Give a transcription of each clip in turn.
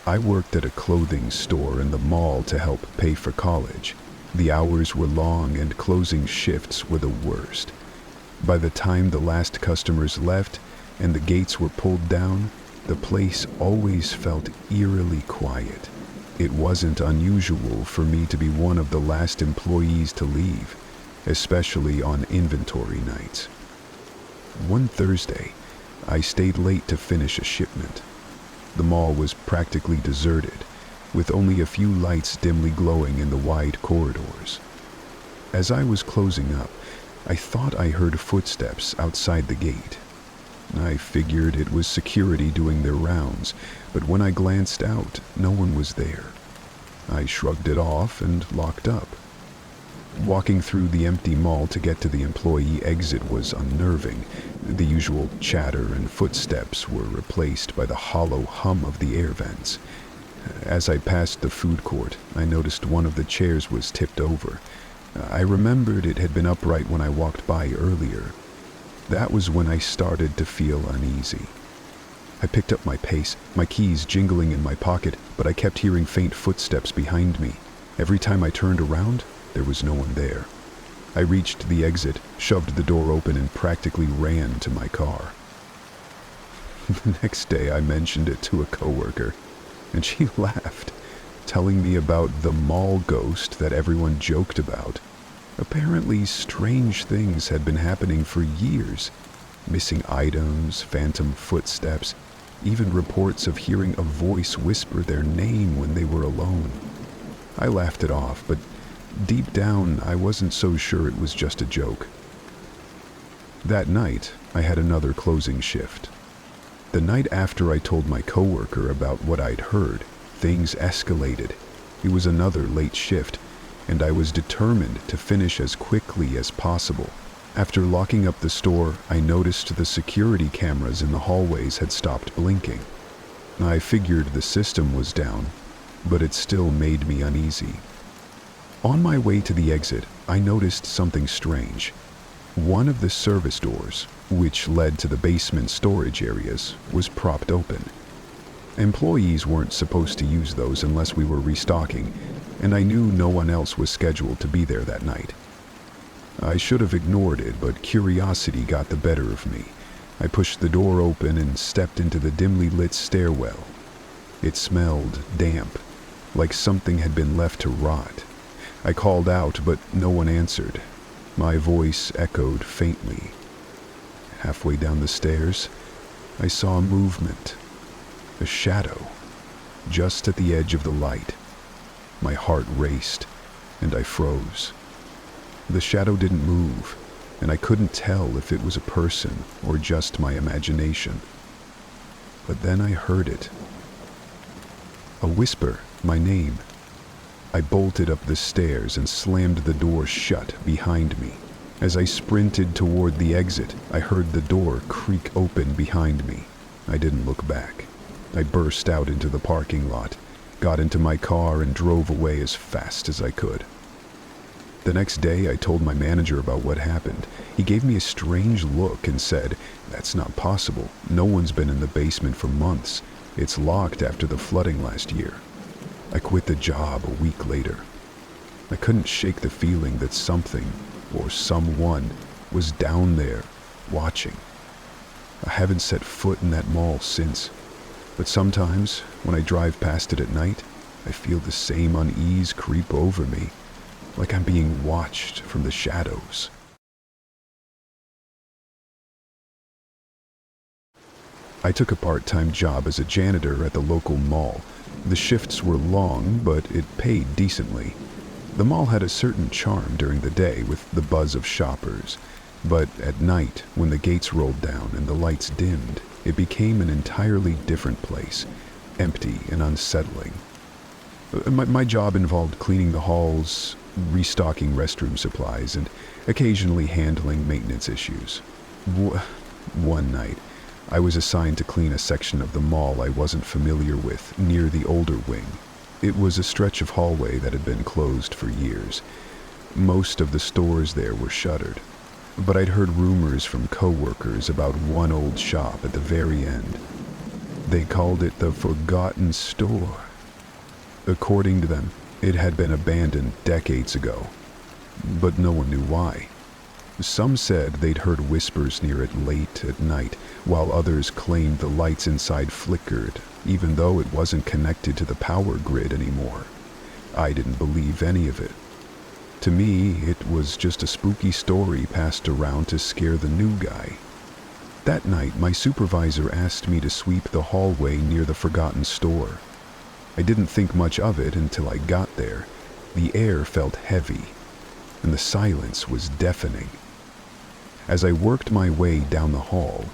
I worked at a clothing store in the mall to help pay for college. The hours were long and closing shifts were the worst. By the time the last customers left and the gates were pulled down, the place always felt eerily quiet. It wasn't unusual for me to be one of the last employees to leave, especially on inventory nights. One Thursday, I stayed late to finish a shipment. The mall was practically deserted, with only a few lights dimly glowing in the wide corridors. As I was closing up, I thought I heard footsteps outside the gate. I figured it was security doing their rounds, but when I glanced out, no one was there. I shrugged it off and locked up. Walking through the empty mall to get to the employee exit was unnerving. The usual chatter and footsteps were replaced by the hollow hum of the air vents. As I passed the food court, I noticed one of the chairs was tipped over. I remembered it had been upright when I walked by earlier. That was when I started to feel uneasy. I picked up my pace, my keys jingling in my pocket, but I kept hearing faint footsteps behind me. Every time I turned around, there was no one there. I reached the exit, shoved the door open, and practically ran to my car. The next day I mentioned it to a coworker, and she laughed, telling me about the mall ghost that everyone joked about. Apparently, strange things had been happening for years. Missing items, phantom footsteps, even reports of hearing a voice whisper their name when they were alone. I laughed it off, but deep down, I wasn't so sure it was just a joke. That night, I had another closing shift. The night after I told my coworker about what I'd heard, things escalated. It was another late shift, and I was determined to finish as quickly as possible. After locking up the store, I noticed the security cameras in the hallways had stopped blinking. I figured the system was down, but it still made me uneasy. On my way to the exit, I noticed something strange. One of the service doors, which led to the basement storage areas, was propped open. Employees weren't supposed to use those unless we were restocking, and I knew no one else was scheduled to be there that night. I should have ignored it, but curiosity got the better of me. I pushed the door open and stepped into the dimly lit stairwell. It smelled damp, like something had been left to rot. I called out, but no one answered. My voice echoed faintly. Halfway down the stairs, I saw a movement, a shadow, just at the edge of the light. My heart raced, and I froze. The shadow didn't move, and I couldn't tell if it was a person or just my imagination. But then I heard it. A whisper, my name. I bolted up the stairs and slammed the door shut behind me. As I sprinted toward the exit, I heard the door creak open behind me. I didn't look back. I burst out into the parking lot, got into my car, and drove away as fast as I could. The next day, I told my manager about what happened. He gave me a strange look and said, "That's not possible. No one's been in the basement for months. It's locked after the flooding last year." I quit the job a week later. I couldn't shake the feeling that something, or someone, was down there, watching. I haven't set foot in that mall since, but sometimes, when I drive past it at night, I feel the same unease creep over me, like I'm being watched from the shadows. I took a part-time job as a janitor at the local mall. The shifts were long, but it paid decently. The mall had a certain charm during the day with the buzz of shoppers, but at night, when the gates rolled down and the lights dimmed, it became an entirely different place, empty and unsettling. My job involved cleaning the halls, restocking restroom supplies, and occasionally handling maintenance issues. One night, I was assigned to clean a section of the mall I wasn't familiar with, near the older wing. It was a stretch of hallway that had been closed for years. Most of the stores there were shuttered, but I'd heard rumors from coworkers about one old shop at the very end. They called it the Forgotten Store. According to them, it had been abandoned decades ago, but no one knew why. Some said they'd heard whispers near it late at night, while others claimed the lights inside flickered, even though it wasn't connected to the power grid anymore. I didn't believe any of it. To me, it was just a spooky story passed around to scare the new guy. That night, my supervisor asked me to sweep the hallway near the Forgotten Store. I didn't think much of it until I got there. The air felt heavy, and the silence was deafening. As I worked my way down the hall,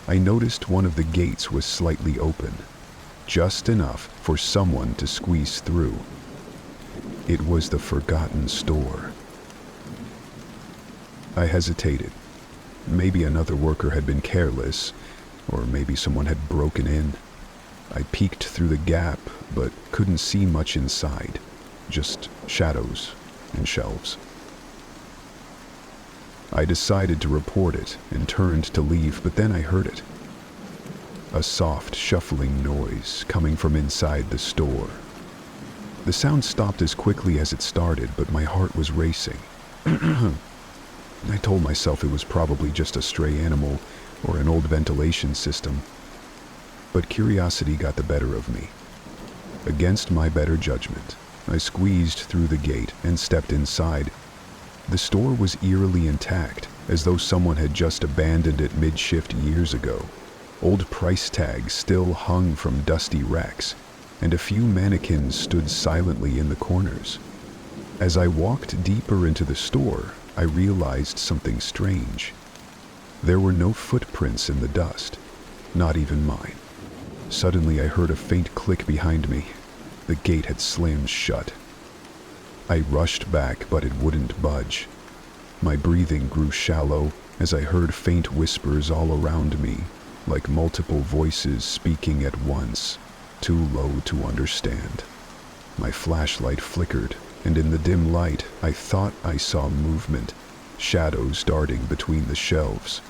I noticed one of the gates was slightly open, just enough for someone to squeeze through. It was the Forgotten Store. I hesitated. Maybe another worker had been careless, or maybe someone had broken in. I peeked through the gap, but couldn't see much inside, just shadows and shelves. I decided to report it and turned to leave, but then I heard it. A soft, shuffling noise coming from inside the store. The sound stopped as quickly as it started, but my heart was racing. I told myself it was probably just a stray animal or an old ventilation system. But curiosity got the better of me. Against my better judgment, I squeezed through the gate and stepped inside. The store was eerily intact, as though someone had just abandoned it mid-shift years ago. Old price tags still hung from dusty racks, and a few mannequins stood silently in the corners. As I walked deeper into the store, I realized something strange. There were no footprints in the dust, not even mine. Suddenly I heard a faint click behind me. The gate had slammed shut. I rushed back, but it wouldn't budge. My breathing grew shallow as I heard faint whispers all around me, like multiple voices speaking at once, too low to understand. My flashlight flickered, and in the dim light, I thought I saw movement, shadows darting between the shelves.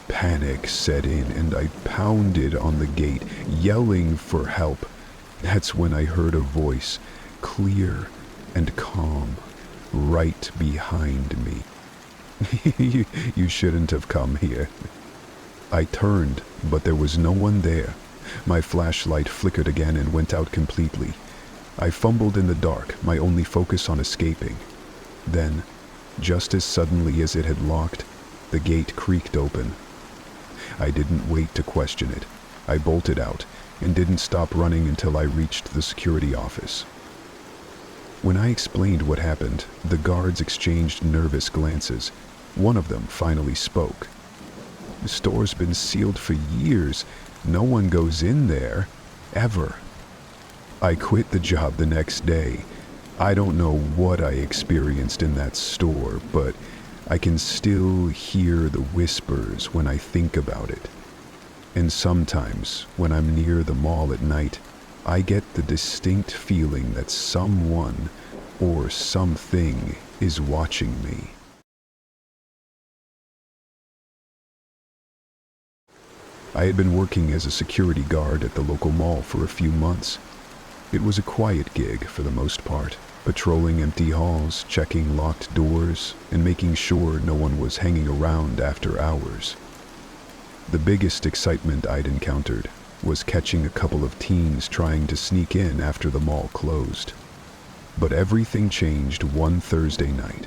Panic set in, and I pounded on the gate, yelling for help. That's when I heard a voice, clear and calm, right behind me. You shouldn't have come here. I turned, but there was no one there. My flashlight flickered again and went out completely. I fumbled in the dark, my only focus on escaping. Then, just as suddenly as it had locked, the gate creaked open. I didn't wait to question it. I bolted out and didn't stop running until I reached the security office. When I explained what happened, the guards exchanged nervous glances. One of them finally spoke. The store's been sealed for years. No one goes in there, ever. I quit the job the next day. I don't know what I experienced in that store, but I can still hear the whispers when I think about it. And sometimes, when I'm near the mall at night, I get the distinct feeling that someone or something is watching me. I had been working as a security guard at the local mall for a few months. It was a quiet gig for the most part, patrolling empty halls, checking locked doors, and making sure no one was hanging around after hours. The biggest excitement I'd encountered was catching a couple of teens trying to sneak in after the mall closed. But everything changed one Thursday night.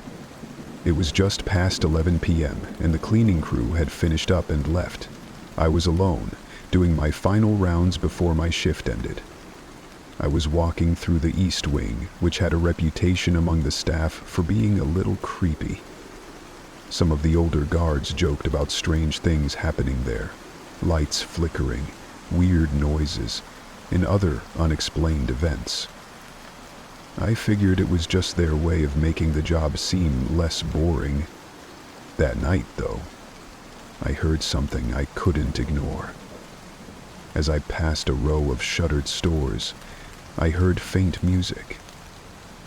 It was just past 11 p.m. and the cleaning crew had finished up and left. I was alone, doing my final rounds before my shift ended. I was walking through the East Wing, which had a reputation among the staff for being a little creepy. Some of the older guards joked about strange things happening there, lights flickering, weird noises, and other unexplained events. I figured it was just their way of making the job seem less boring. That night, though, I heard something I couldn't ignore. As I passed a row of shuttered stores, I heard faint music.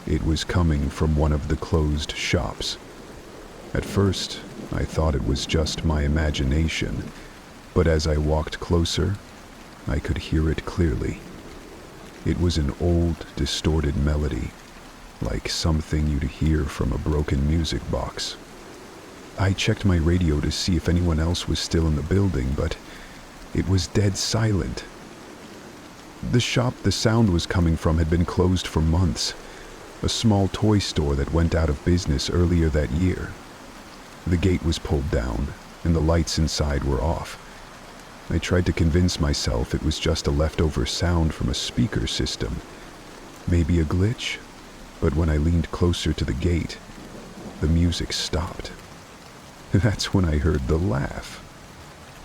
It was coming from one of the closed shops. At first, I thought it was just my imagination, but as I walked closer, I could hear it clearly. It was an old, distorted melody, like something you'd hear from a broken music box. I checked my radio to see if anyone else was still in the building, but it was dead silent. The shop the sound was coming from had been closed for months, a small toy store that went out of business earlier that year. The gate was pulled down, and the lights inside were off. I tried to convince myself it was just a leftover sound from a speaker system, maybe a glitch, but when I leaned closer to the gate, the music stopped. That's when I heard the laugh.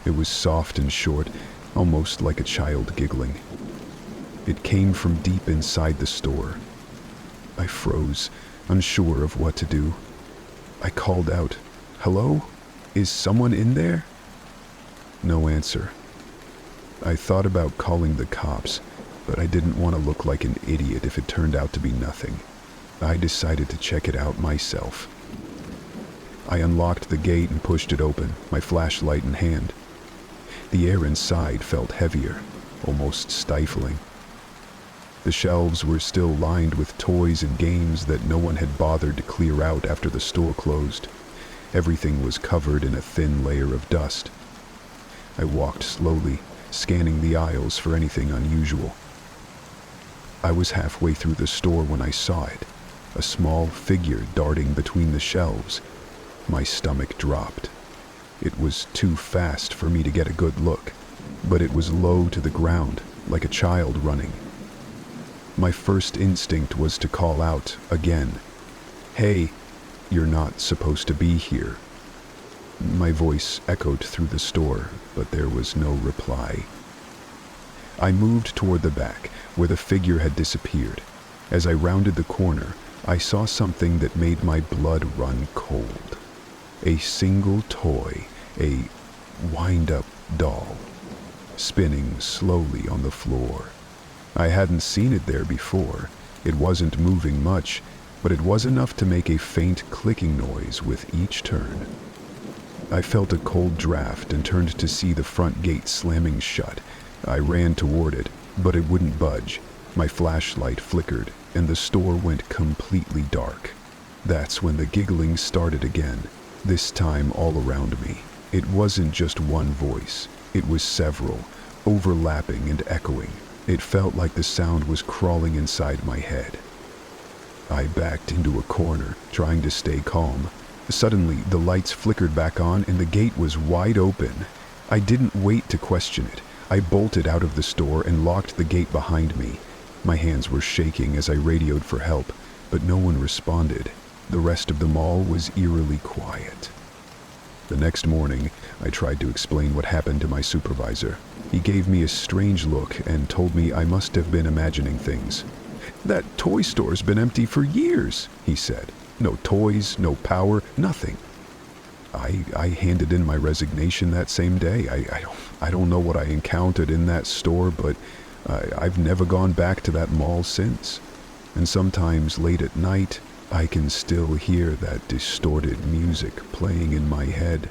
It was soft and short, almost like a child giggling. It came from deep inside the store. I froze, unsure of what to do. I called out, "Hello? Is someone in there?" No answer. I thought about calling the cops, but I didn't want to look like an idiot if it turned out to be nothing. I decided to check it out myself. I unlocked the gate and pushed it open, my flashlight in hand. The air inside felt heavier, almost stifling. The shelves were still lined with toys and games that no one had bothered to clear out after the store closed. Everything was covered in a thin layer of dust. I walked slowly, scanning the aisles for anything unusual. I was halfway through the store when I saw it, a small figure darting between the shelves. My stomach dropped. It was too fast for me to get a good look, but it was low to the ground, like a child running. My first instinct was to call out again, "Hey, you're not supposed to be here." My voice echoed through the store, but there was no reply. I moved toward the back, where the figure had disappeared. As I rounded the corner, I saw something that made my blood run cold. A single toy, a wind-up doll, spinning slowly on the floor. I hadn't seen it there before. It wasn't moving much, but it was enough to make a faint clicking noise with each turn. I felt a cold draft and turned to see the front gate slamming shut. I ran toward it, but it wouldn't budge. My flashlight flickered, and the store went completely dark. That's when the giggling started again, this time all around me. It wasn't just one voice. It was several, overlapping and echoing. It felt like the sound was crawling inside my head. I backed into a corner, trying to stay calm. Suddenly, the lights flickered back on and the gate was wide open. I didn't wait to question it. I bolted out of the store and locked the gate behind me. My hands were shaking as I radioed for help, but no one responded. The rest of the mall was eerily quiet. The next morning, I tried to explain what happened to my supervisor. He gave me a strange look and told me I must have been imagining things. "That toy store's been empty for years," he said. "No toys, no power, nothing." I handed in my resignation that same day. I don't know what I encountered in that store, but I've never gone back to that mall since. And sometimes late at night, I can still hear that distorted music playing in my head.